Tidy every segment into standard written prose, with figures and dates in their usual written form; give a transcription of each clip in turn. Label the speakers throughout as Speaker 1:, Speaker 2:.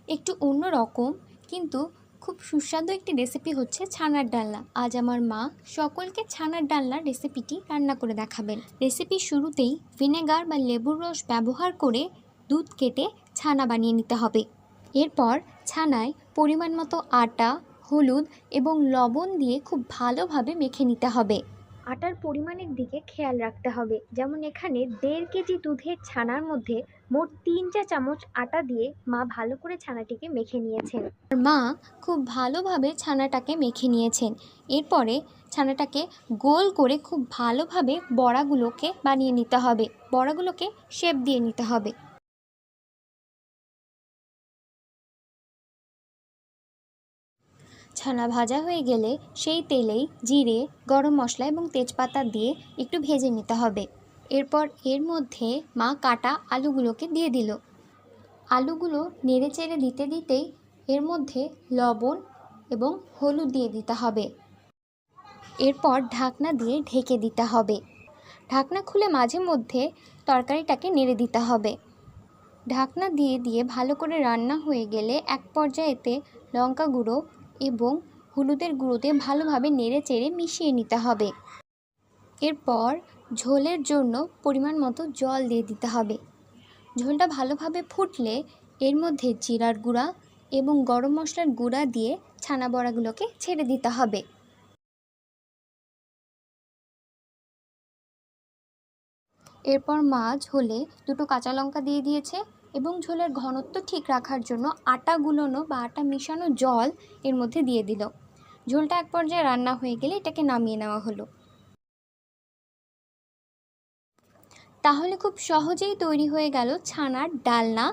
Speaker 1: একটু অন্য রকম কিন্তু খুব সুস্বাদু একটি রেসিপি হচ্ছে ছানার ডালনা। আজ আমার মা সকলকে ছানার ডালনার রেসিপিটি রান্না করে দেখাবেন। রেসিপির শুরুতেই ভিনেগার বা লেবুর রস ব্যবহার করে দুধ কেটে ছানা বানিয়ে নিতে হবে। এরপর ছানায় পরিমাণ মতো আটা, হলুদ এবং লবণ দিয়ে খুব ভালোভাবে মেখে নিতে হবে। আটার পরিমাণের দিকে খেয়াল রাখতে হবে, যেমন এখানে 1.5 কেজি দুধের ছানার মধ্যে মোট 3 চা চামচ আটা দিয়ে মা ভালো করে ছানাটিকে মেখে নিয়েছেন। আর মা খুব ভালোভাবে ছানাটাকে মেখে নিয়েছেন। এরপরে ছানাটাকে গোল করে খুব ভালোভাবে বড়াগুলোকে বানিয়ে নিতে হবে, বড়াগুলোকে শেপ দিয়ে নিতে হবে। ছানা ভাজা হয়ে গেলে সেই তেলেই জিরে, গরম মশলা এবং তেজপাতা দিয়ে একটু ভেজে নিতে হবে। এরপর এর মধ্যে মা কাটা আলুগুলোকে দিয়ে দিল। আলুগুলো নেড়ে চেড়ে দিতে দিতেই এর মধ্যে লবণ এবং হলুদ দিয়ে দিতে হবে। এরপর ঢাকনা দিয়ে ঢেকে দিতে হবে। ঢাকনা খুলে মাঝে মধ্যে তরকারিটাকে নেড়ে দিতে হবে। ঢাকনা দিয়ে দিয়ে ভালো করে রান্না হয়ে গেলে এক পর্যায়ে এতে লঙ্কা গুঁড়ো এবং হলুদের গুঁড়ো দিয়ে ভালোভাবে নেড়ে চেড়ে মিশিয়ে নিতে হবে। এরপর ঝোলের জন্য পরিমাণ মতো জল দিয়ে দিতে হবে। ঝোলটা ভালোভাবে ফুটলে এর মধ্যে জিরার গুঁড়া এবং গরম মশলার গুঁড়া দিয়ে ছানা বড়াগুলোকে ছেড়ে দিতে হবে। এরপর মা ঝোলে 2টো কাঁচা লঙ্কা দিয়ে দিয়েছে এবং ঝোলের ঘনত্ব ঠিক রাখার জন্য আটা গুলোনো বা আটা মিশানো জল এর মধ্যে দিয়ে দিল। ঝোলটা এক পর্যায়ে রান্না হয়ে গেলে এটাকে নামিয়ে নেওয়া হলো। তাহলে খুব সহজেই তৈরি হয়ে গেল ছানার ডালনা,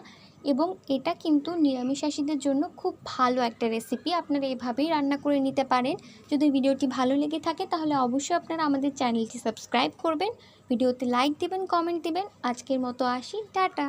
Speaker 1: এবং এটা কিন্তু নিরামিষাশীদের জন্য খুব ভালো একটা রেসিপি। আপনারা এভাবেই রান্না করে নিতে পারেন। যদি ভিডিওটি ভালো লেগে থাকে তাহলে অবশ্যই আপনারা আমাদের চ্যানেলটি সাবস্ক্রাইব করবেন, ভিডিওতে লাইক দিবেন, কমেন্ট দিবেন। আজকের মতো আসি, টাটা।